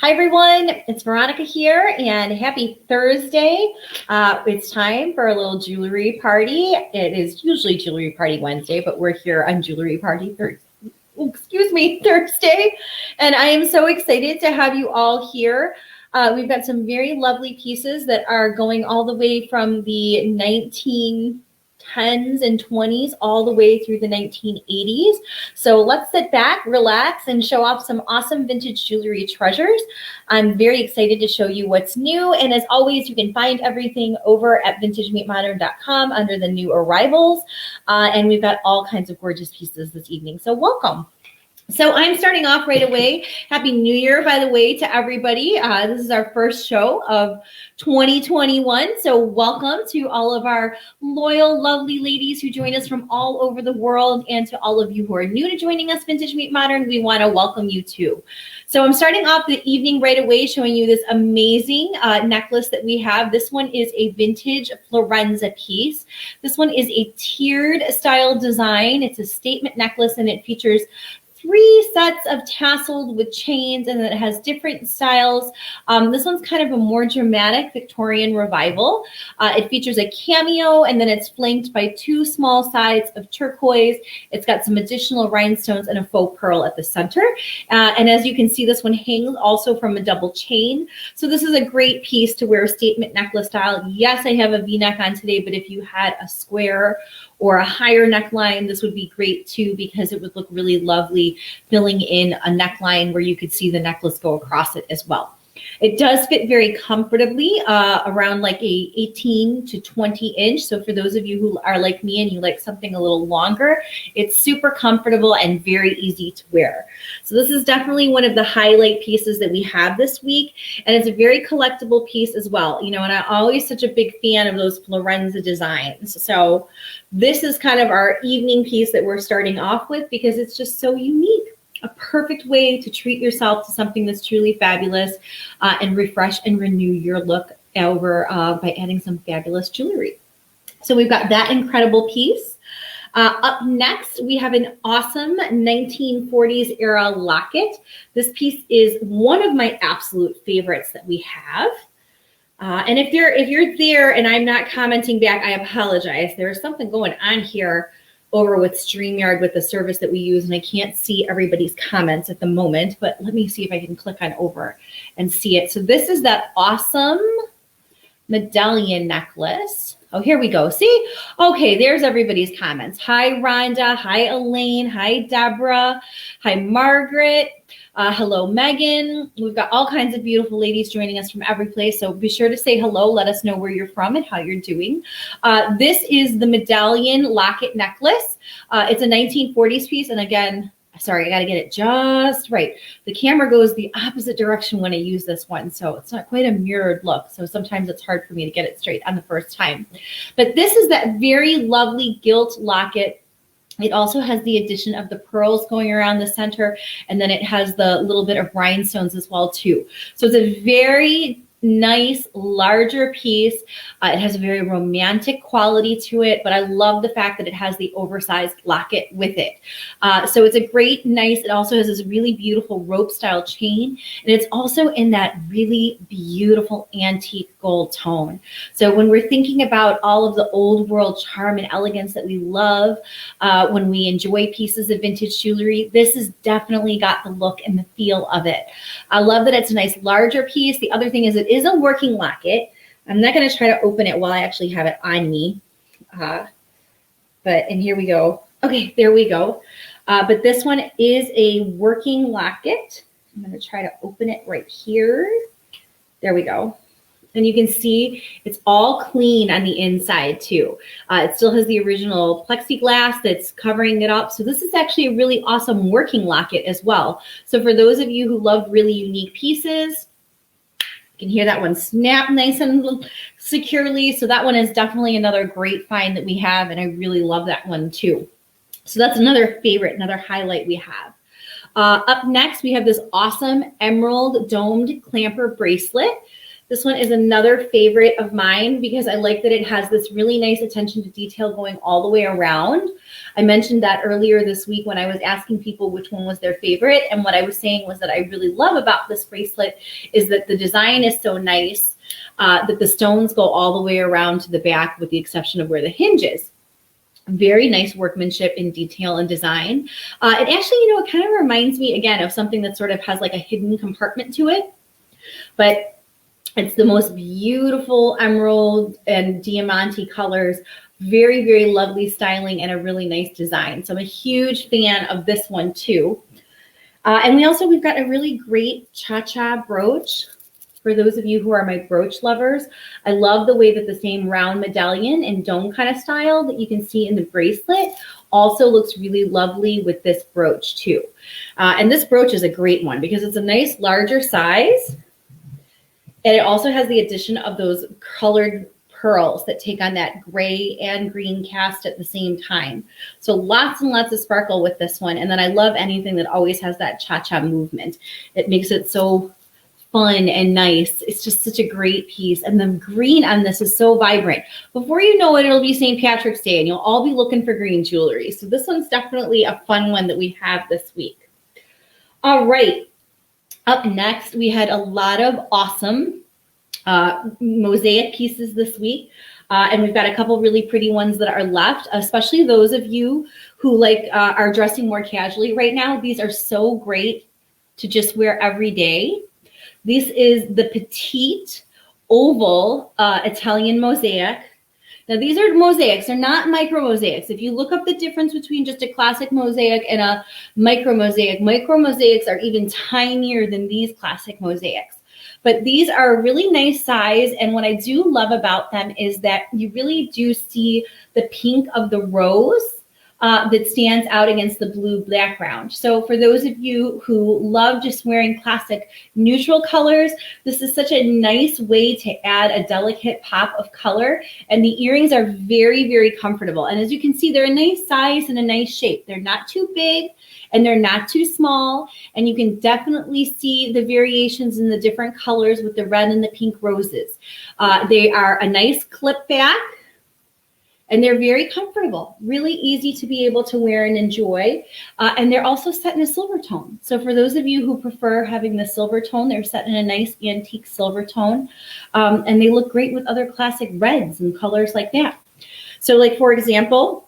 Hi everyone, it's Veronica here and happy Thursday. It's time for a little jewelry party. It is usually Jewelry Party Wednesday, but we're here on Jewelry Party Thursday. And I am so excited to have you all here. We've got some very lovely pieces that are going all the way from the 1910s and 20s all the way through the 1980s. So let's sit back, relax, and show off some awesome vintage jewelry treasures. I'm very excited to show you what's new. And as always, you can find everything over at vintagemeetmodern.com under the new arrivals. And we've got all kinds of gorgeous pieces this evening. So welcome. So I'm starting off right away. Happy New Year, by the way, to everybody. This is our first show of 2021. So welcome to all of our loyal, lovely ladies who join us from all over the world. And to all of you who are new to joining us, Vintage Meet Modern, we want to welcome you too. So I'm starting off the evening right away showing you this amazing necklace that we have. This one is a vintage Florenza piece. This one is a tiered style design. It's a statement necklace and it features 3 sets of tasseled with chains, and it has different styles. This one's kind of a more dramatic Victorian revival. It features a cameo, and then it's flanked by 2 small sides of turquoise. It's got some additional rhinestones and a faux pearl at the center. And as you can see, this one hangs also from a double chain. So this is a great piece to wear statement necklace style. Yes, I have a V-neck on today, but if you had a square or a higher neckline, this would be great too, because it would look really lovely filling in a neckline where you could see the necklace go across it as well. It does fit very comfortably around like a 18 to 20 inch. So for those of you who are like me and you like something a little longer, it's super comfortable and very easy to wear. So this is definitely one of the highlight pieces that we have this week. And it's a very collectible piece as well. You know, and I'm always such a big fan of those Florenza designs. So this is kind of our evening piece that we're starting off with because it's just so unique. A perfect way to treat yourself to something that's truly fabulous and refresh and renew your look over by adding some fabulous jewelry. So we've got that incredible piece. Up next, we have an awesome 1940s era locket. This piece is one of my absolute favorites that we have. And if you're there and I'm not commenting back, I apologize. There's something going on here over with StreamYard with the service that we use, and I can't see everybody's comments at the moment, but let me see if I can click on over and see it. So this is that awesome medallion necklace. Oh, here we go. See? Okay, there's everybody's comments. Hi, Rhonda. Hi, Elaine. Hi, Deborah. Hi, Margaret. Hello, Megan. We've got all kinds of beautiful ladies joining us from every place. So be sure to say hello. Let us know where you're from and how you're doing. This is the medallion locket necklace. It's a 1940s piece. And again, sorry, I got to get it just right. The camera goes the opposite direction when I use this one. So it's not quite a mirrored look. So sometimes it's hard for me to get it straight on the first time. But this is that very lovely gilt locket. It also has the addition of the pearls going around the center, and then it has the little bit of rhinestones as well too. So it's a very nice, larger piece. It has a very romantic quality to it, but I love the fact that it has the oversized locket with it. So it's a great, nice, it also has this really beautiful rope style chain, and it's also in that really beautiful antique gold tone. So when we're thinking about all of the old world charm and elegance that we love when we enjoy pieces of vintage jewelry, this has definitely got the look and the feel of it. I love that it's a nice larger piece. The other thing is it is a working locket. I'm not going to try to open it while I actually have it on me. And here we go. Okay, there we go. But this one is a working locket. I'm going to try to open it right here. There we go. And you can see it's all clean on the inside too. It still has the original plexiglass that's covering it up. So this is actually a really awesome working locket as well. So for those of you who love really unique pieces, you can hear that one snap nice and securely. So that one is definitely another great find that we have. And I really love that one too. So that's another favorite, another highlight we have. Up next, we have this awesome emerald domed clamper bracelet. This one is another favorite of mine because I like that it has this really nice attention to detail going all the way around. I mentioned that earlier this week when I was asking people which one was their favorite. And what I was saying was that I really love about this bracelet is that the design is so nice that the stones go all the way around to the back with the exception of where the hinge is. Very nice workmanship in detail and design. It actually, it kind of reminds me again of something that sort of has like a hidden compartment to it. But it's the most beautiful emerald and diamante colors. Very, very lovely styling and a really nice design. So I'm a huge fan of this one too. And we've got a really great cha-cha brooch. For those of you who are my brooch lovers, I love the way that the same round medallion and dome kind of style that you can see in the bracelet also looks really lovely with this brooch too. And this brooch is a great one because it's a nice larger size. And it also has the addition of those colored pearls that take on that gray and green cast at the same time. So lots and lots of sparkle with this one. And then I love anything that always has that cha-cha movement. It makes it so fun and nice. It's just such a great piece. And the green on this is so vibrant. Before you know it, it'll be St. Patrick's Day and you'll all be looking for green jewelry. So this one's definitely a fun one that we have this week. All right. Up next, we had a lot of awesome mosaic pieces this week. And we've got a couple really pretty ones that are left, especially those of you who are dressing more casually right now. These are so great to just wear every day. This is the petite oval Italian mosaic. Now these are mosaics, they're not micro mosaics. If you look up the difference between just a classic mosaic and a micro mosaics are even tinier than these classic mosaics. But these are a really nice size, and what I do love about them is that you really do see the pink of the rose that stands out against the blue background. So for those of you who love just wearing classic neutral colors, this is such a nice way to add a delicate pop of color. And the earrings are very, very comfortable. And as you can see, they're a nice size and a nice shape. They're not too big and they're not too small. And you can definitely see the variations in the different colors with the red and the pink roses. They are a nice clip back. And they're very comfortable, really easy to be able to wear and enjoy. And they're also set in a silver tone. So for those of you who prefer having the silver tone, they're set in a nice antique silver tone. And they look great with other classic reds and colors like that. So like, for example,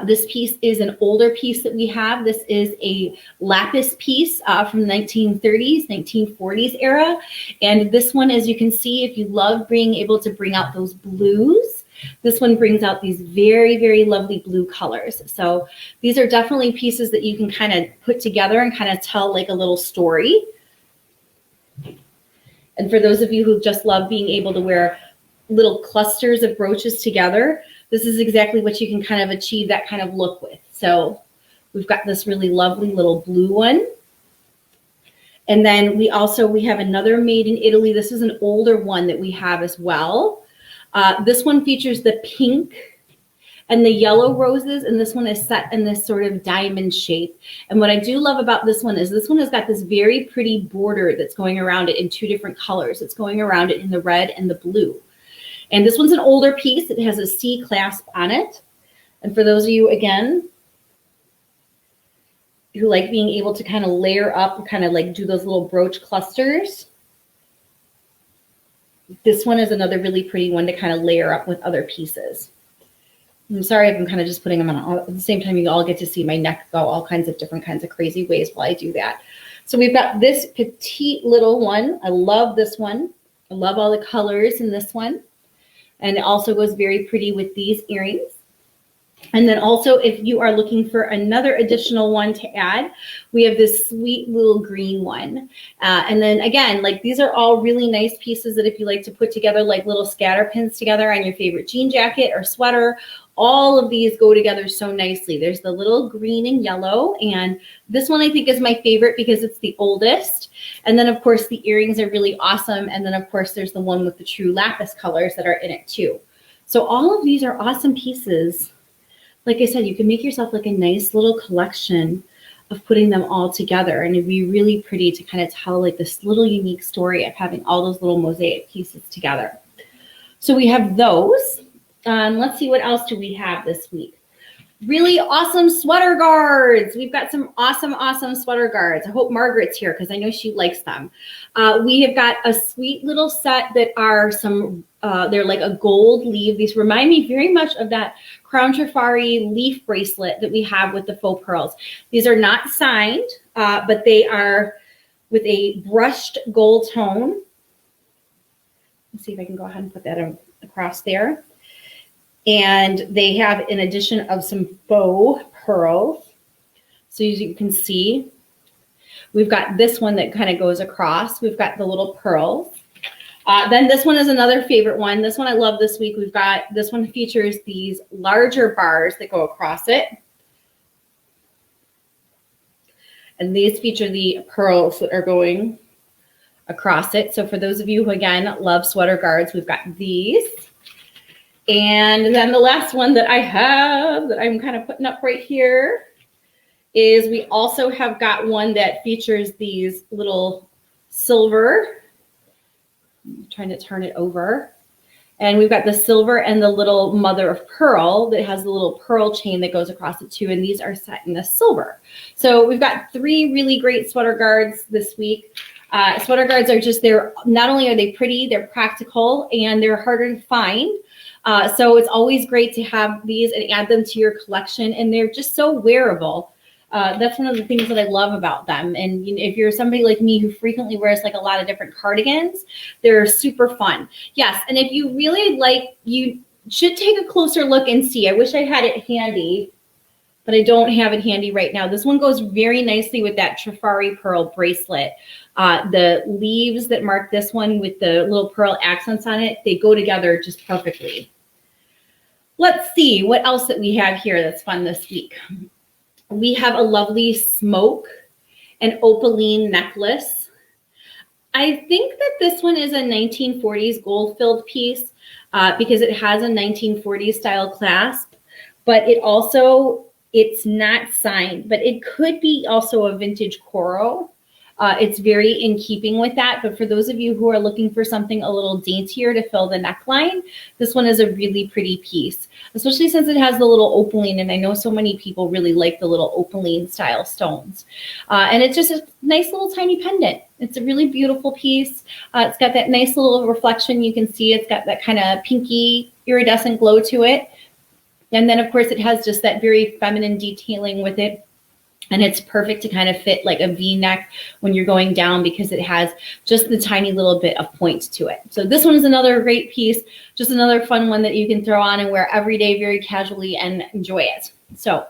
this piece is an older piece that we have. This is a lapis piece from the 1930s, 1940s era. And this one, as you can see, if you love being able to bring out those blues, this one brings out these very, very lovely blue colors. So these are definitely pieces that you can kind of put together and kind of tell like a little story. And for those of you who just love being able to wear little clusters of brooches together, this is exactly what you can kind of achieve that kind of look with. So we've got this really lovely little blue one. And then we have another made in Italy. This is an older one that we have as well. This one features the pink and the yellow roses, and this one is set in this sort of diamond shape. And what I do love about this one is this one has got this very pretty border that's going around it in two different colors. It's going around it in the red and the blue. And this one's an older piece. It has a C clasp on it. And for those of you, again, who like being able to kind of layer up and kind of like do those little brooch clusters, this one is another really pretty one to kind of layer up with other pieces. I'm sorry if I'm kind of just putting them on. At the same time, you all get to see my neck go all kinds of different kinds of crazy ways while I do that. So we've got this petite little one. I love this one. I love all the colors in this one. And it also goes very pretty with these earrings. And then also, if you are looking for another additional one to add, we have this sweet little green one. And then again, like these are all really nice pieces that if you like to put together like little scatter pins together on your favorite jean jacket or sweater, all of these go together so nicely. There's the little green and yellow, and this one I think is my favorite because it's the oldest. And then of course the earrings are really awesome. And then of course there's the one with the true lapis colors that are in it too. So all of these are awesome pieces. Like I said, you can make yourself like a nice little collection of putting them all together. And it'd be really pretty to kind of tell like this little unique story of having all those little mosaic pieces together. So we have those. Let's see, what else do we have this week? Really awesome sweater guards. We've got some awesome sweater guards. I hope Margaret's here because I know she likes them. We have got a sweet little set that are some, they're like a gold leaf. These remind me very much of that Crown Trifari leaf bracelet that we have with the faux pearls. These are not signed, but they are with a brushed gold tone. Let's see if I can go ahead and put that across there. And they have an addition of some faux pearls. So as you can see, we've got this one that kind of goes across. We've got the little pearls. Then this one is another favorite one. This one I love this week. We've got, this one features these larger bars that go across it. And these feature the pearls that are going across it. So for those of you who, again, love sweater guards, we've got these. And then the last one that I have that I'm kind of putting up right here is we also have got one that features these little silver. I'm trying to turn it over. And we've got the silver and the little mother of pearl that has the little pearl chain that goes across it too. And these are set in the silver. So we've got 3 really great sweater guards this week. Sweater guards are just, they're not only are they pretty, they're practical and they're harder to find. So it's always great to have these and add them to your collection, and they're just so wearable. That's one of the things that I love about them. And you know, if you're somebody like me who frequently wears like a lot of different cardigans, they're super fun. Yes, and if you really like, you should take a closer look and see. I wish I had it handy, but I don't have it handy right now. This one goes very nicely with that Trifari pearl bracelet. The leaves that mark this one with the little pearl accents on it, they go together just perfectly. Let's see what else that we have here that's fun this week. We have a lovely smoke and opaline necklace. I think that this one is a 1940s gold-filled piece because it has a 1940s style clasp, but it also, it's not signed, but it could be also a vintage coral. It's very in keeping with that. But for those of you who are looking for something a little daintier to fill the neckline, this one is a really pretty piece, especially since it has the little opaline. And I know so many people really like the little opaline style stones. And it's just a nice little tiny pendant. It's a really beautiful piece. It's got that nice little reflection. You can see it's got that kind of pinky iridescent glow to it. And then, of course, it has just that very feminine detailing with it. And it's perfect to kind of fit like a V-neck when you're going down because it has just the tiny little bit of point to it. So this one is another great piece, just another fun one that you can throw on and wear every day very casually and enjoy it. So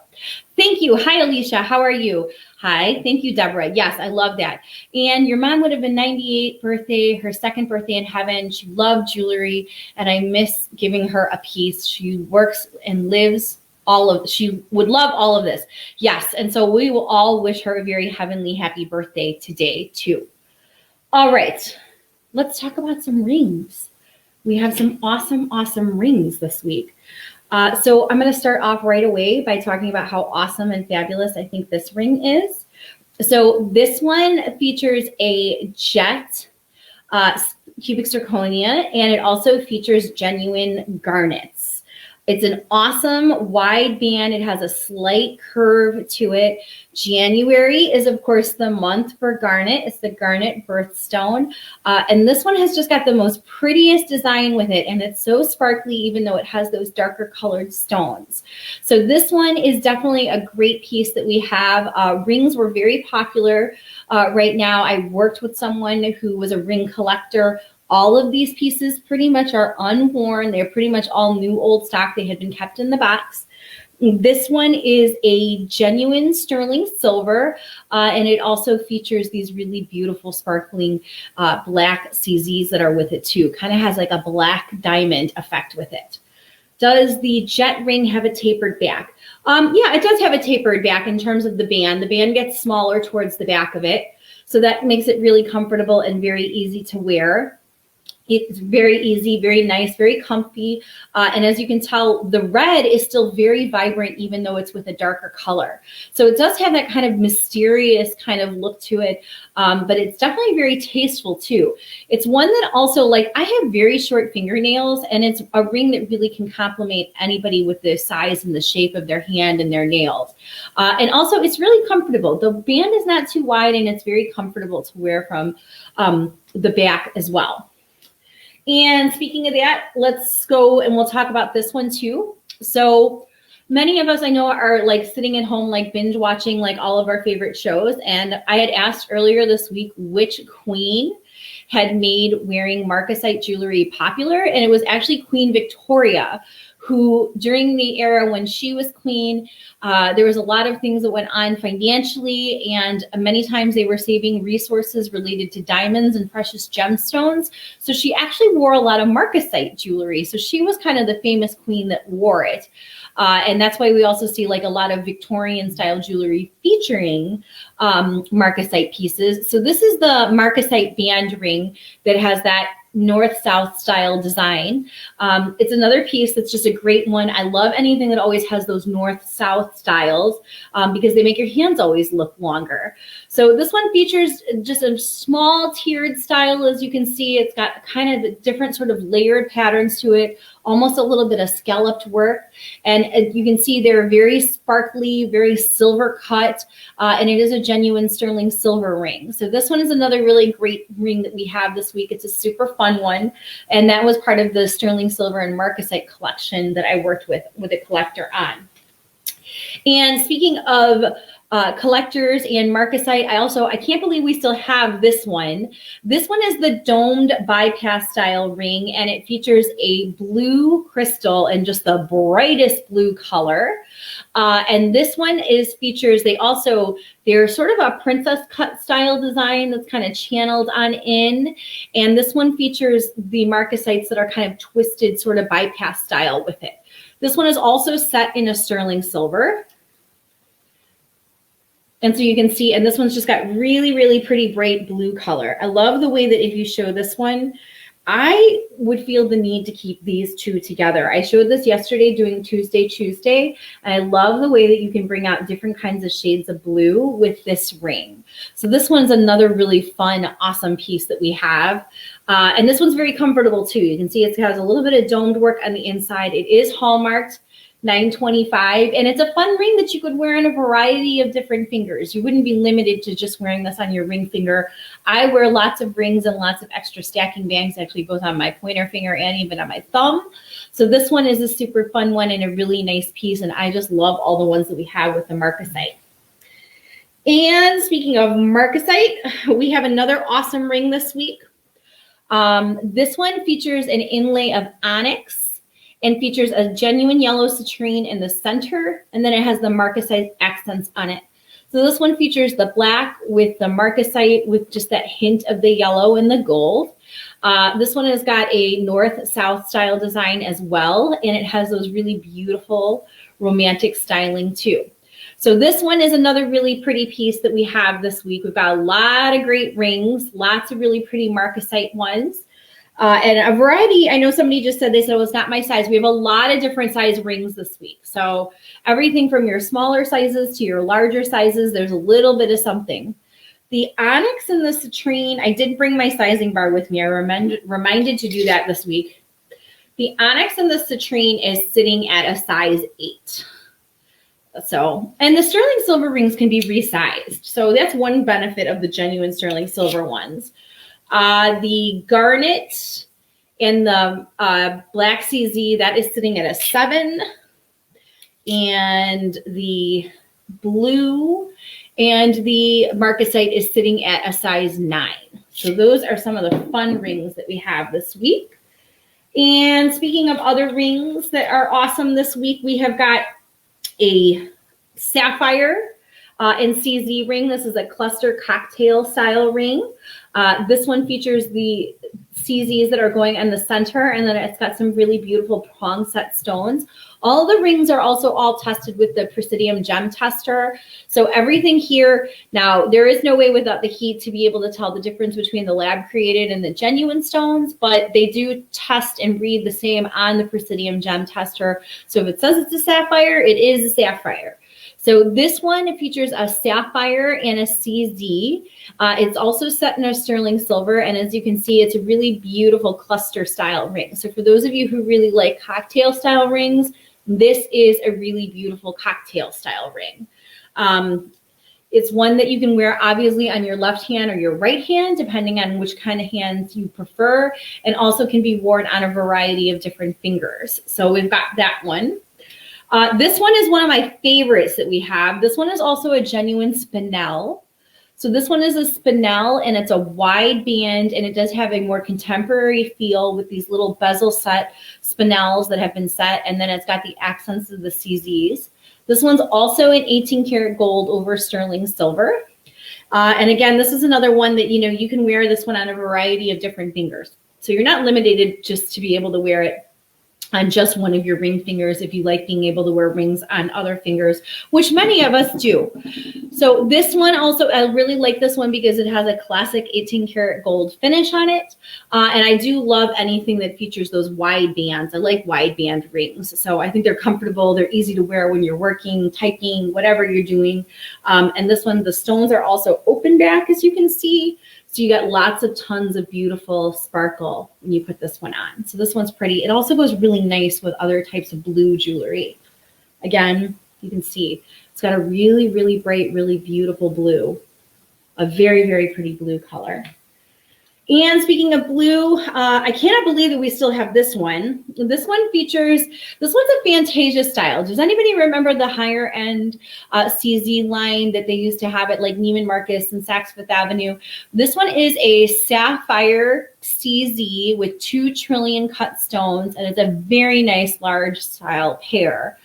thank you. Hi, Alicia. How are you? Hi. Thank you, Deborah. Yes, I love that. And your mom would have been 98 birthday, her second birthday in heaven. She loved jewelry, and I miss giving her a piece. She works and lives she would love all of this. Yes. And so we will all wish her a very heavenly happy birthday today too. All right. Let's talk about some rings. We have some awesome rings this week. So I'm going to start off right away by talking about how awesome and fabulous I think this ring is. So this one features a jet cubic zirconia, and it also features genuine garnets. It's an awesome wide band. It has a slight curve to it. January is, of course, the month for garnet. It's the garnet birthstone. And this one has just got the most prettiest design with it. And it's so sparkly, even though it has those darker colored stones. So this one is definitely a great piece that we have. Rings were very popular right now. I worked with someone who was a ring collector. All of these pieces pretty much are unworn. They're pretty much all new old stock. They had been kept in the box. This one is a genuine sterling silver, and it also features these really beautiful sparkling black CZs that are with it too. Kind of has like a black diamond effect with it. Does the jet ring have a tapered back? Yeah, it does have a tapered back in terms of the band. The band gets smaller towards the back of it, so that makes it really comfortable and very easy to wear. It's very easy, very nice, very comfy. And as you can tell, the red is still very vibrant, even though it's with a darker color. So it does have that kind of mysterious kind of look to it, but it's definitely very tasteful too. It's one that also, like, I have very short fingernails, and it's a ring that really can complement anybody with the size and the shape of their hand and their nails. And also, it's really comfortable. The band is not too wide, and it's very comfortable to wear from the back as well. And speaking of that, let's go and we'll talk about this one too. So many of us I know are like sitting at home, like binge watching like all of our favorite shows. And I had asked earlier this week which queen had made wearing marcasite jewelry popular. And it was actually Queen Victoria, who during the era when she was queen, there was a lot of things that went on financially, and many times they were saving resources related to diamonds and precious gemstones. So she actually wore a lot of marcasite jewelry. So she was kind of the famous queen that wore it. And that's why we also see like a lot of Victorian style jewelry featuring marcasite pieces. So this is the marcasite band ring that has that north-south style design. It's another piece that's just a great one. I love anything that always has those north-south styles because they make your hands always look longer. So this one features just a small tiered style. As you can see, it's got kind of different sort of layered patterns to it, almost a little bit of scalloped work. And you can see they're very sparkly, very silver cut, and it is a genuine sterling silver ring. So this one is another really great ring that we have this week. It's a super fun one, and that was part of the sterling silver and marcasite collection that I worked with a collector on. And speaking of collectors and marcasite, I can't believe we still have this one. This one is the domed bypass style ring, and it features a blue crystal and just the brightest blue color. And this one features, they're sort of a princess cut style design that's kind of channeled on in. And this one features the marcasites that are kind of twisted sort of bypass style with it. This one is also set in a sterling silver. And so you can see, and this one's just got really, really pretty bright blue color. I love the way that if you show this one, I would feel the need to keep these two together. I showed this yesterday doing Tuesday, and I love the way that you can bring out different kinds of shades of blue with this ring. So this one's another really fun, awesome piece that we have. And this one's very comfortable too. You can see it has a little bit of domed work on the inside. It is hallmarked 925, and it's a fun ring that you could wear on a variety of different fingers. You wouldn't be limited to just wearing this on your ring finger. I wear lots of rings and lots of extra stacking bangs, actually both on my pointer finger and even on my thumb. So this one is a super fun one and a really nice piece, and I just love all the ones that we have with the marcasite. And speaking of marcasite, we have another awesome ring this week. This one features an inlay of onyx and features a genuine yellow citrine in the center, and then it has the marcasite accents on it. So this one features the black with the marcasite with just that hint of the yellow and the gold. This one has got a north-south style design as well, and it has those really beautiful romantic styling too. So this one is another really pretty piece that we have this week. We've got a lot of great rings, lots of really pretty marcasite ones. And a variety. I know somebody just said, well, it's not my size. We have a lot of different size rings this week. So everything from your smaller sizes to your larger sizes, there's a little bit of something. The onyx and the citrine, I did bring my sizing bar with me. I reminded to do that this week. The onyx and the citrine is sitting at a size 8. So, and the sterling silver rings can be resized. So that's one benefit of the genuine sterling silver ones. The garnet and the black CZ, that is sitting at a 7. And the blue and the marcasite is sitting at a size 9. So those are some of the fun rings that we have this week. And speaking of other rings that are awesome this week, we have got a sapphire and CZ ring. This is a cluster cocktail style ring. This one features the CZs that are going in the center, and then it's got some really beautiful prong set stones. All the rings are also all tested with the Presidium Gem Tester. So everything here, now there is no way without the heat to be able to tell the difference between the lab created and the genuine stones, but they do test and read the same on the Presidium Gem Tester. So if it says it's a sapphire, it is a sapphire. So this one features a sapphire and a CZ. It's also set in a sterling silver, and as you can see, it's a really beautiful cluster style ring. So for those of you who really like cocktail style rings, this is a really beautiful cocktail style ring. It's one that you can wear obviously on your left hand or your right hand, depending on which kind of hands you prefer, and also can be worn on a variety of different fingers. So we've got that one. This one is one of my favorites that we have. This one is also a genuine spinel. So this one is a spinel, and it's a wide band, and it does have a more contemporary feel with these little bezel set spinels that have been set, and then it's got the accents of the CZs. This one's also an 18 karat gold over sterling silver. And again, this is another one that, you know, you can wear this one on a variety of different fingers. So you're not limited just to be able to wear it on just one of your ring fingers if you like being able to wear rings on other fingers, which many of us do. So this one also, I really like this one because it has a classic 18 karat gold finish on it. And I do love anything that features those wide bands. I like wide band rings. So I think they're comfortable. They're easy to wear when you're working, typing, whatever you're doing. And this one, the stones are also open back, as you can see. So you got lots of tons of beautiful sparkle when you put this one on. So this one's pretty. It also goes really nice with other types of blue jewelry. Again, you can see it's got a really, really bright, really beautiful blue. A very, very pretty blue color. And speaking of blue, I cannot believe that we still have this one. This one features, this one's a Fantasia style. Does anybody remember the higher end CZ line that they used to have at like Neiman Marcus and Saks Fifth Avenue? This one is a sapphire CZ with 2 trillion cut stones, and it's a very nice large style pair.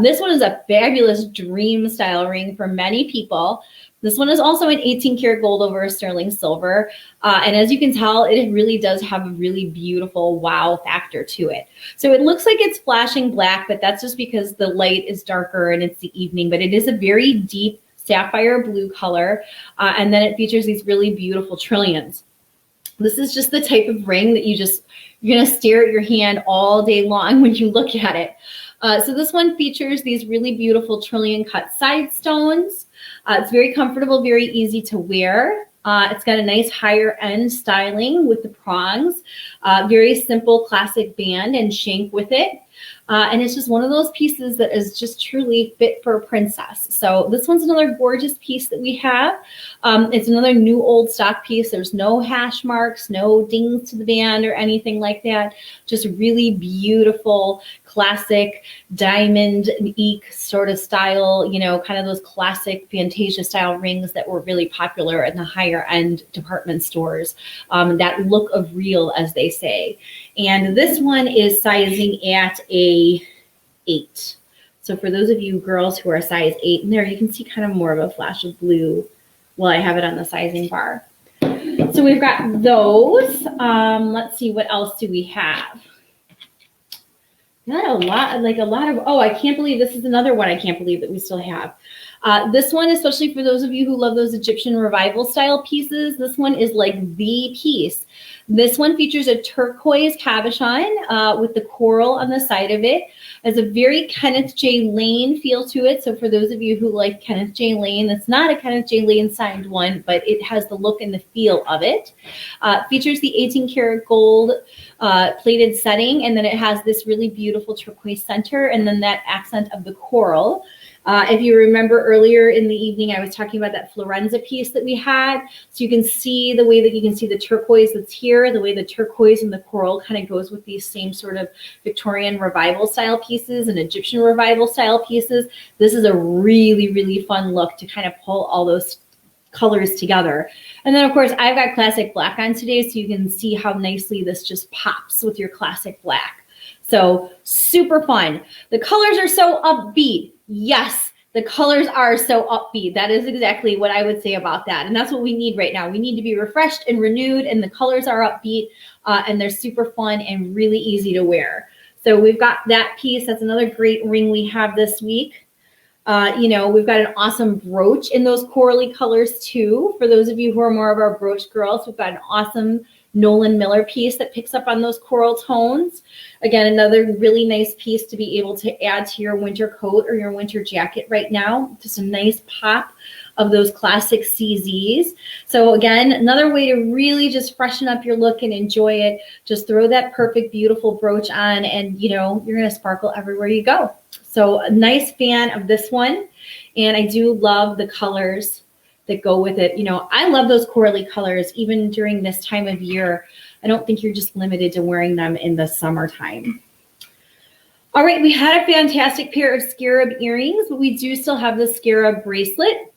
This one is a fabulous dream style ring for many people. This one is also an 18 karat gold over a sterling silver. And as you can tell, it really does have a really beautiful wow factor to it. So it looks like it's flashing black, but that's just because the light is darker and it's the evening, but it is a very deep sapphire blue color. And then it features these really beautiful trillions. This is just the type of ring that you're gonna stare at your hand all day long when you look at it. So this one features these really beautiful trillion cut side stones. It's very comfortable, very easy to wear. It's got a nice higher end styling with the prongs, very simple classic band and shank with it. And it's just one of those pieces that is just truly fit for a princess. So this one's another gorgeous piece that we have. It's another new old stock piece. There's no hash marks, no dings to the band or anything like that. Just really beautiful, classic diamond eke sort of style, you know, kind of those classic Fantasia style rings that were really popular in the higher end department stores. That look of real, as they say. And this one is sizing at a 8. So for those of you girls who are size 8, and there you can see kind of more of a flash of blue while I have it on the sizing bar. So we've got those. Let's see, what else do we have? Not a lot of, oh, I can't believe this is another one I can't believe that we still have. This one, especially for those of you who love those Egyptian revival style pieces, this one is like the piece. This one features a turquoise cabochon with the coral on the side of it. It has a very Kenneth J. Lane feel to it. So for those of you who like Kenneth J. Lane, it's not a Kenneth J. Lane signed one, but it has the look and the feel of it. Features the 18 karat gold plated setting, and then it has this really beautiful turquoise center, and then that accent of the coral. If you remember earlier in the evening, I was talking about that Florenza piece that we had. So you can see the way that you can see the turquoise that's here, the way the turquoise and the coral kind of goes with these same sort of Victorian revival style pieces and Egyptian revival style pieces. This is a really, really fun look to kind of pull all those colors together. And then of course I've got classic black on today, so you can see how nicely this just pops with your classic black. So super fun. The colors are so upbeat. Yes, The colors are so upbeat. That is exactly what I would say about that. And that's what we need right now. We need to be refreshed and renewed, and the colors are upbeat, and they're super fun and really easy to wear. So we've got that piece. That's another great ring we have this week. We've got an awesome brooch in those corally colors too. For those of you who are more of our brooch girls, we've got an awesome Nolan Miller piece that picks up on those coral tones. Again, another really nice piece to be able to add to your winter coat or your winter jacket right now. Just a nice pop of those classic CZs. So again, another way to really just freshen up your look and enjoy it. Just throw that perfect, beautiful brooch on, and you're going to sparkle everywhere you go. So a nice fan of this one. And I do love the colors that go with it. I love those corally colors even during this time of year. I don't think you're just limited to wearing them in the summertime. All right, we had a fantastic pair of scarab earrings, but we do still have the scarab bracelet.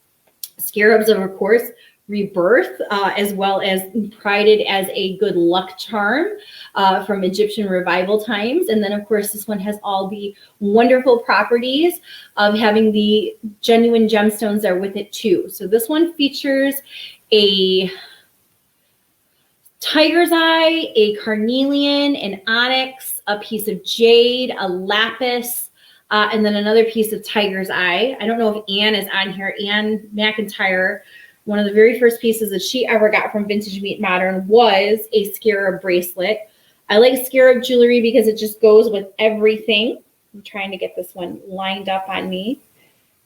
Scarabs are, of course, rebirth, as well as prided as a good luck charm from Egyptian revival times. And then, of course, this one has all the wonderful properties of having the genuine gemstones there with it too. So this one features a tiger's eye, a carnelian, an onyx, a piece of jade, a lapis, and then another piece of tiger's eye. I don't know if Anne is on here. Anne McIntyre, one of the very first pieces that she ever got from Vintage Meet Modern was a scarab bracelet. I like scarab jewelry because it just goes with everything. I'm trying to get this one lined up on me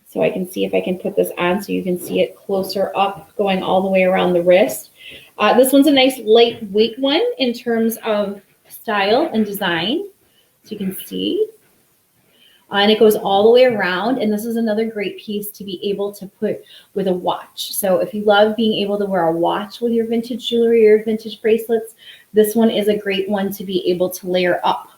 so I can see if I can put this on so you can see it closer up, going all the way around the wrist. This one's a nice lightweight one in terms of style and design, so you can see. And it goes all the way around. And this is another great piece to be able to put with a watch. So if you love being able to wear a watch with your vintage jewelry or vintage bracelets, this one is a great one to be able to layer up.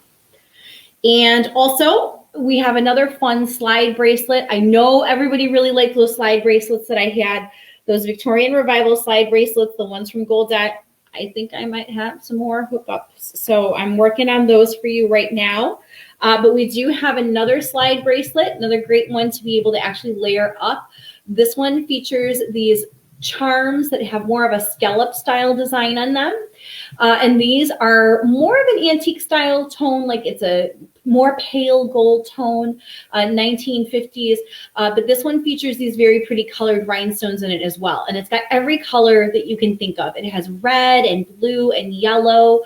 And also, we have another fun slide bracelet. I know everybody really liked those slide bracelets that I had, those Victorian Revival slide bracelets, the ones from Goldette. I think I might have some more hookups. So I'm working on those for you right now. But we do have another slide bracelet, another great one to be able to actually layer up. This one features these charms that have more of a scallop style design on them. And these are more of an antique style tone, like it's a more pale gold tone, 1950s. But this one features these very pretty colored rhinestones in it as well. And it's got every color that you can think of. It has red and blue and yellow,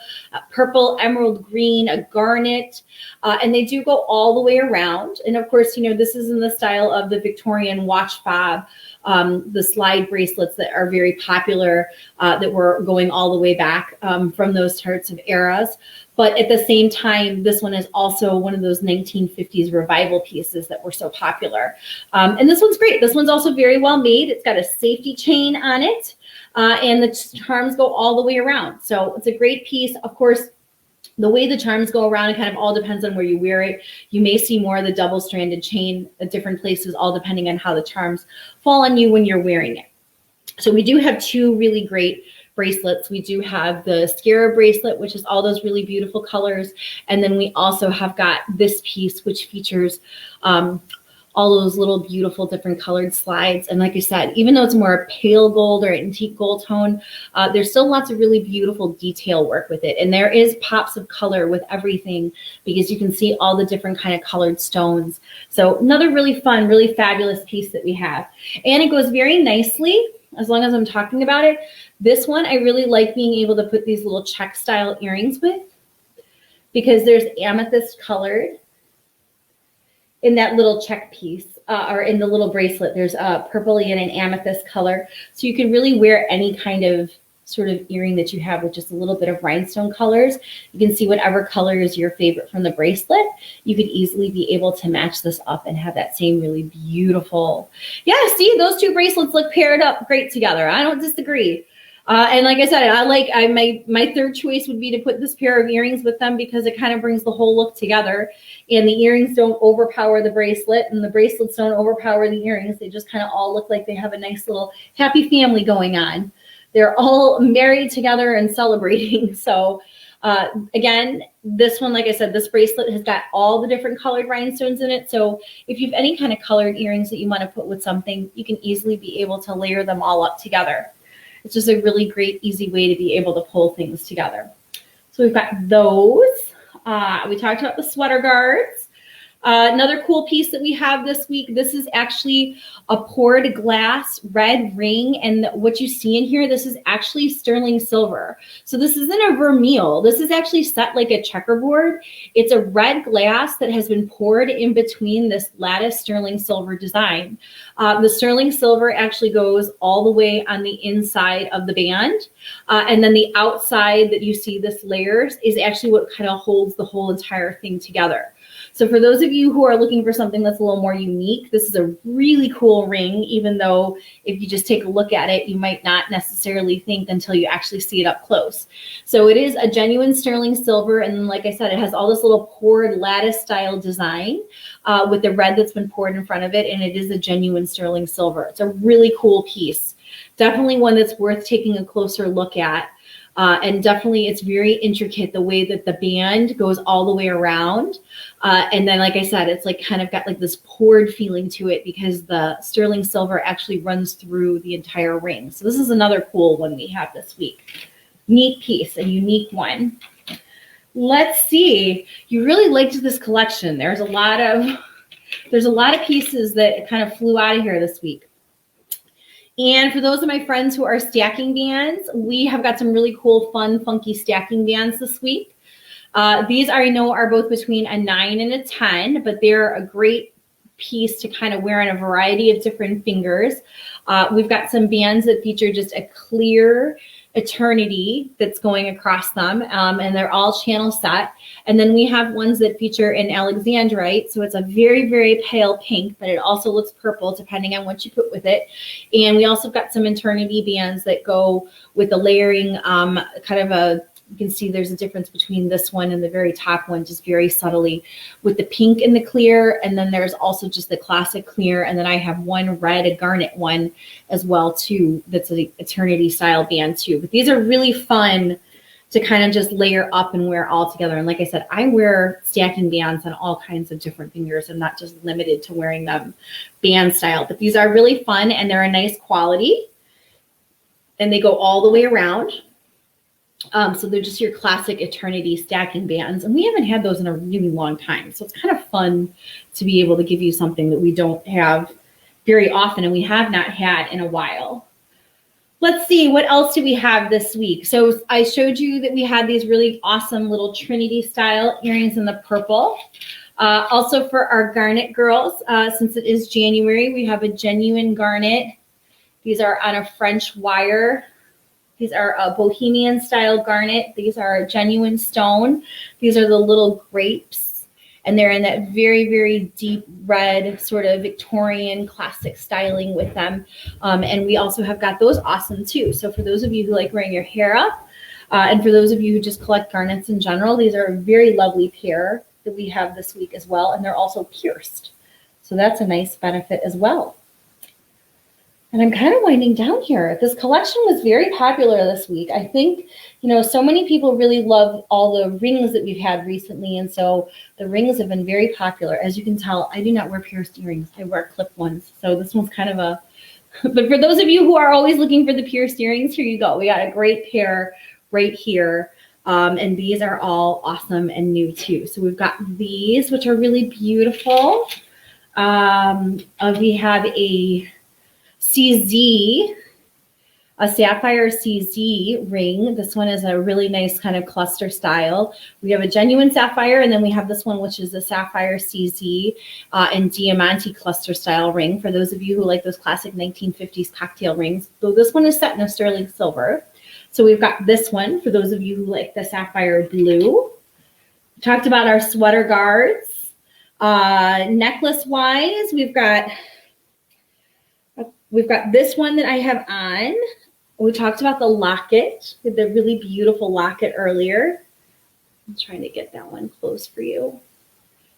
purple, emerald green, a garnet. And they do go all the way around. And of course, this is in the style of the Victorian watch fob, the slide bracelets that are very popular, that were going all the way back from those sorts of eras. But at the same time, this one is also one of those 1950s revival pieces that were so popular. And this one's great. This one's also very well made. It's got a safety chain on it, and the charms go all the way around. So it's a great piece. Of course, the way the charms go around, it kind of all depends on where you wear it. You may see more of the double-stranded chain at different places, all depending on how the charms fall on you when you're wearing it. So we do have two really great bracelets. We do have the scarab bracelet, which is all those really beautiful colors. And then we also have got this piece, which features all those little beautiful different colored slides. And like I said, even though it's more pale gold or antique gold tone, there's still lots of really beautiful detail work with it. And there is pops of color with everything because you can see all the different kind of colored stones. So another really fun, really fabulous piece that we have. And it goes very nicely, as long as I'm talking about it. This one, I really like being able to put these little check style earrings with because there's amethyst colored in that little check piece, or in the little bracelet. There's a purpley and an amethyst color. So you can really wear any kind of sort of earring that you have with just a little bit of rhinestone colors. You can see whatever color is your favorite from the bracelet. You could easily be able to match this up and have that same really beautiful. Yeah, see, those two bracelets look paired up great together. I don't disagree. And like I said, my third choice would be to put this pair of earrings with them because it kind of brings the whole look together. And the earrings don't overpower the bracelet, and the bracelets don't overpower the earrings. They just kind of all look like they have a nice little happy family going on. They're all married together and celebrating. So Again, this one, like I said, this bracelet has got all the different colored rhinestones in it. So if you have any kind of colored earrings that you want to put with something, you can easily be able to layer them all up together. It's just a really great, easy way to be able to pull things together. So we've got those. We talked about the sweater guards. Another cool piece that we have this week, this is actually a poured glass red ring. And what you see in here, this is actually sterling silver. So this isn't a vermeil. This is actually set like a checkerboard. It's a red glass that has been poured in between this lattice sterling silver design. The sterling silver actually goes all the way on the inside of the band. And then the outside that you see this layers is actually what kind of holds the whole entire thing together. So for those of you who are looking for something that's a little more unique, this is a really cool ring, even though if you just take a look at it, you might not necessarily think until you actually see it up close. So it is a genuine sterling silver. And like I said, it has all this little poured lattice style design with the red that's been poured in front of it. And it is a genuine sterling silver. It's a really cool piece. Definitely one that's worth taking a closer look at. And definitely it's very intricate the way that the band goes all the way around. And then, like I said, it's like kind of got like this poured feeling to it because the sterling silver actually runs through the entire ring. So this is another cool one we have this week. Neat piece, a unique one. Let's see. You really liked this collection. There's a lot of pieces that kind of flew out of here this week. And for those of my friends who are stacking bands, we have got some really cool, fun, funky stacking bands this week. These I know are both between a 9 and a 10, but they're a great piece to kind of wear on a variety of different fingers. We've got some bands that feature just a clear eternity that's going across them, and they're all channel set. And then we have ones that feature an alexandrite, so it's a very, very pale pink, but it also looks purple depending on what you put with it. And we also got some eternity bands that go with the layering, kind of a, you can see there's a difference between this one and the very top one, just very subtly with the pink and the clear. And then there's also just the classic clear. And then I have one red, a garnet one as well too. That's an eternity style band too. But these are really fun to kind of just layer up and wear all together. And like I said, I wear stacking bands on all kinds of different fingers. I'm not just limited to wearing them band style, but these are really fun and they're a nice quality and they go all the way around. So they're just your classic eternity stacking bands. And we haven't had those in a really long time. So it's kind of fun to be able to give you something that we don't have very often and we have not had in a while. Let's see, what else do we have this week? So I showed you that we had these really awesome little Trinity style earrings in the purple. Also for our garnet girls, since it is January, we have a genuine garnet. These are on a French wire. These are a bohemian style garnet. These are genuine stone. These are the little grapes. And they're in that very, very deep red sort of Victorian classic styling with them. And we also have got those awesome too. So for those of you who like wearing your hair up, and for those of you who just collect garnets in general, these are a very lovely pair that we have this week as well. And they're also pierced. So that's a nice benefit as well. And I'm kind of winding down here. This collection was very popular this week. I think, so many people really love all the rings that we've had recently. And so the rings have been very popular. As you can tell, I do not wear pierced earrings. I wear clip ones. So this one's kind of a, but for those of you who are always looking for the pierced earrings, here you go. We got a great pair right here. And these are all awesome and new too. So we've got these, which are really beautiful. We have a CZ, a sapphire CZ ring. This one is a really nice kind of cluster style. We have a genuine sapphire, and then we have this one, which is a sapphire CZ and diamante cluster style ring. For those of you who like those classic 1950s cocktail rings, though this one is set in a sterling silver. So we've got this one for those of you who like the sapphire blue. We talked about our sweater guards. Necklace wise, we've got this one that I have on. We talked about the locket, the really beautiful locket earlier. I'm trying to get that one close for you.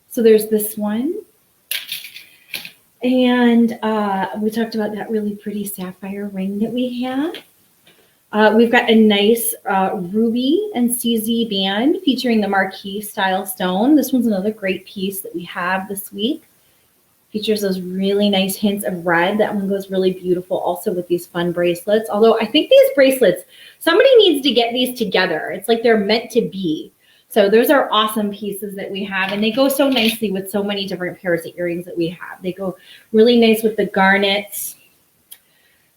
So there's this one. And we talked about that really pretty sapphire ring that we have. We've got a nice ruby and CZ band featuring the marquee style stone. This one's another great piece that we have this week. Features those really nice hints of red. That one goes really beautiful also with these fun bracelets. Although I think these bracelets, somebody needs to get these together. It's like they're meant to be. So those are awesome pieces that we have. And they go so nicely with so many different pairs of earrings that we have. They go really nice with the garnets.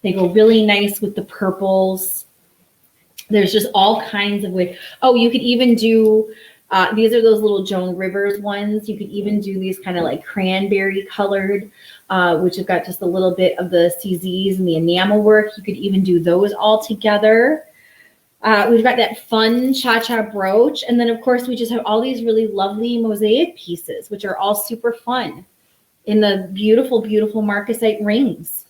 They go really nice with the purples. There's just all kinds of ways. Oh, you could even do, these are those little Joan Rivers ones. You could even do these kind of like cranberry colored, which have got just a little bit of the CZs and the enamel work. You could even do those all together. We've got that fun cha-cha brooch. And then, of course, we just have all these really lovely mosaic pieces, which are all super fun in the beautiful, beautiful marcasite rings.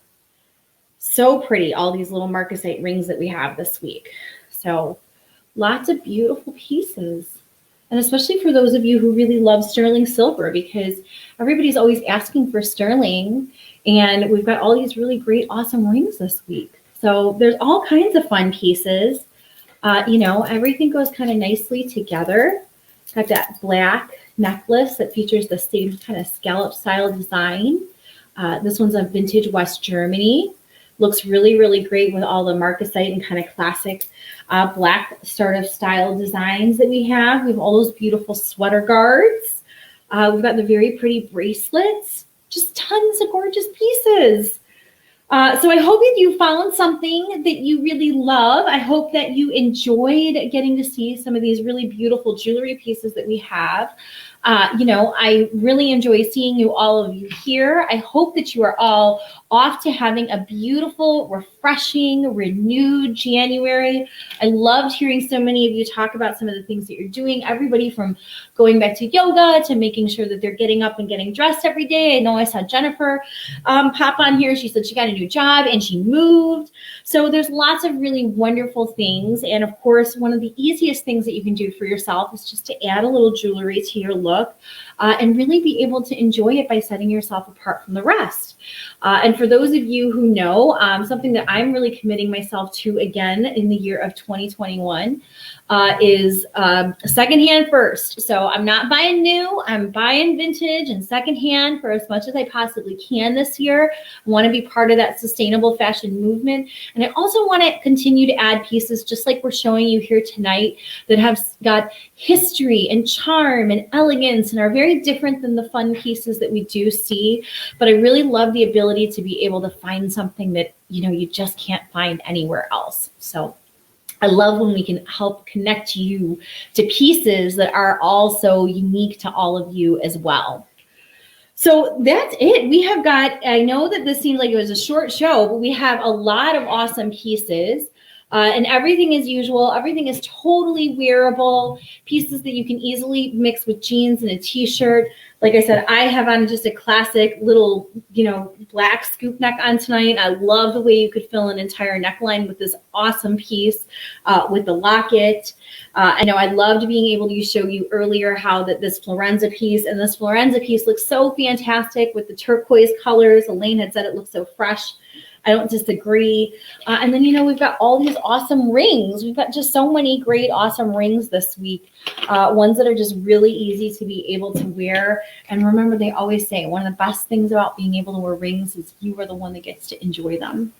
So pretty, all these little marcasite rings that we have this week. So lots of beautiful pieces. And especially for those of you who really love sterling silver, because everybody's always asking for sterling. And we've got all these really great, awesome rings this week. So there's all kinds of fun pieces. You know, everything goes kind of nicely together. Got that black necklace that features the same kind of scallop style design. This one's a vintage West Germany. Looks really, really great with all the marcasite and kind of classic black sort of style designs that we have. We have all those beautiful sweater guards. We've got the very pretty bracelets. Just tons of gorgeous pieces. So I hope that you found something that you really love. I hope that you enjoyed getting to see some of these really beautiful jewelry pieces that we have. You know, I really enjoy seeing all of you here. I hope that you are all off to having a beautiful, refreshing, renewed January. I loved hearing so many of you talk about some of the things that you're doing. Everybody from going back to yoga to making sure that they're getting up and getting dressed every day. I know I saw Jennifer pop on here. She said she got a new job and she moved. So there's lots of really wonderful things. And of course, one of the easiest things that you can do for yourself is just to add a little jewelry to your look and really be able to enjoy it by setting yourself apart from the rest. And for those of you who know, something that I'm really committing myself to again in the year of 2021 is secondhand first. So I'm not buying new, I'm buying vintage and secondhand for as much as I possibly can this year. I want to be part of that sustainable fashion movement. And I also want to continue to add pieces just like we're showing you here tonight that have got history and charm and elegance and are very different than the fun pieces that we do see. But I really love the ability to be able to find something that, you know, you just can't find anywhere else. So I love when we can help connect you to pieces that are also unique to all of you as well. So that's it. We have got, I know that this seems like it was a short show, but we have a lot of awesome pieces. And everything as usual, everything is totally wearable, pieces that you can easily mix with jeans and a t-shirt. Like I said, I have on just a classic little, you know, black scoop neck on tonight. I love the way you could fill an entire neckline with this awesome piece with the locket. I know I loved being able to show you earlier how that this Florenza piece and this Florenza piece looks so fantastic with the turquoise colors. Elaine had said it looks so fresh. I don't disagree. And then, you know, we've got all these awesome rings. We've got just so many great, awesome rings this week. Ones that are just really easy to be able to wear. And remember, they always say one of the best things about being able to wear rings is you are the one that gets to enjoy them.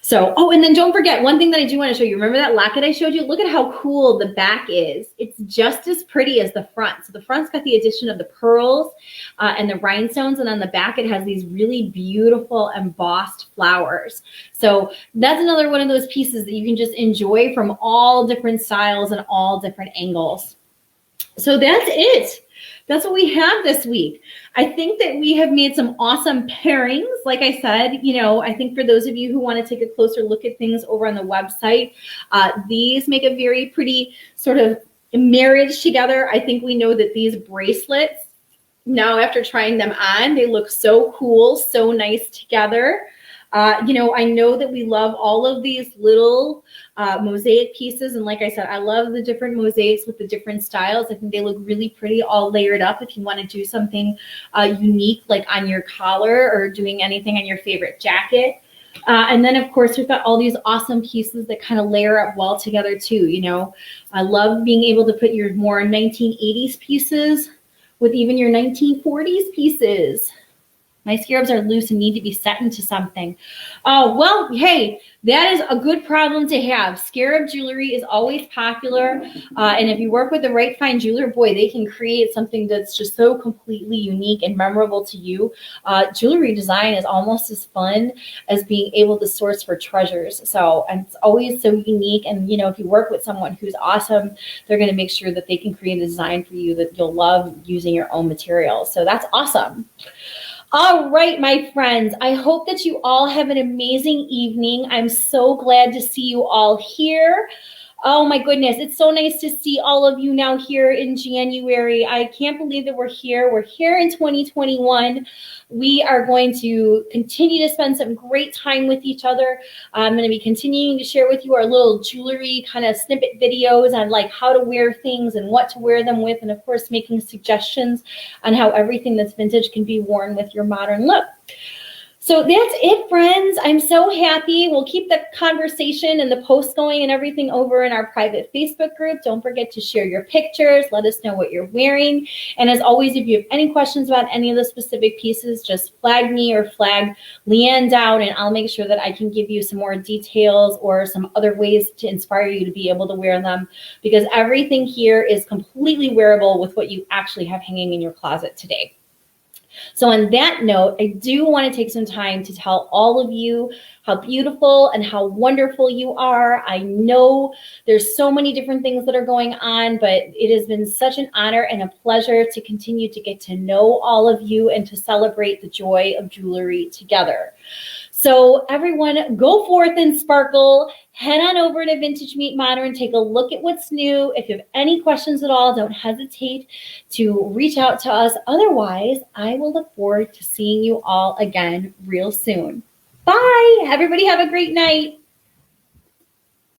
So, oh, and then don't forget one thing that I do want to show you. Remember that locket I showed you? Look at how cool the back is. It's just as pretty as the front. So the front's got the addition of the pearls and the rhinestones. And on the back, it has these really beautiful embossed flowers. So that's another one of those pieces that you can just enjoy from all different styles and all different angles. So that's it. That's what we have this week. I think that we have made some awesome pairings. Like I said, you know, I think for those of you who want to take a closer look at things over on the website, these make a very pretty sort of marriage together. I think we know that these bracelets, now after trying them on, they look so cool, so nice together. You know, I know that we love all of these little mosaic pieces. And like I said, I love the different mosaics with the different styles. I think they look really pretty all layered up if you want to do something unique like on your collar or doing anything on your favorite jacket. And then, of course, we've got all these awesome pieces that kind of layer up well together, too. You know, I love being able to put your more 1980s pieces with even your 1940s pieces. My scarabs are loose and need to be set into something. Oh, well, hey, that is a good problem to have. Scarab jewelry is always popular. And if you work with the right fine jeweler, boy, they can create something that's just so completely unique and memorable to you. Jewelry design is almost as fun as being able to source for treasures. So, and it's always so unique. And, you know, if you work with someone who's awesome, they're going to make sure that they can create a design for you that you'll love using your own materials. So that's awesome. All right, my friends, I hope that you all have an amazing evening. I'm so glad to see you all here. Oh my goodness, it's so nice to see all of you now here in January. I can't believe that we're here. We're here in 2021. We are going to continue to spend some great time with each other. I'm going to be continuing to share with you our little jewelry kind of snippet videos on like how to wear things and what to wear them with, and of course making suggestions on how everything that's vintage can be worn with your modern look. So that's it, friends. I'm so happy. We'll keep the conversation and the posts going and everything over in our private Facebook group. Don't forget to share your pictures. Let us know what you're wearing. And as always, if you have any questions about any of the specific pieces, just flag me or flag Leanne down, and I'll make sure that I can give you some more details or some other ways to inspire you to be able to wear them, because everything here is completely wearable with what you actually have hanging in your closet today. So on that note, I do want to take some time to tell all of you how beautiful and how wonderful you are. I know there's so many different things that are going on, but it has been such an honor and a pleasure to continue to get to know all of you and to celebrate the joy of jewelry together. So everyone, go forth and sparkle. Head on over to Vintage Meet Modern. Take a look at what's new. If you have any questions at all, don't hesitate to reach out to us. Otherwise, I will look forward to seeing you all again real soon. Bye. Everybody have a great night.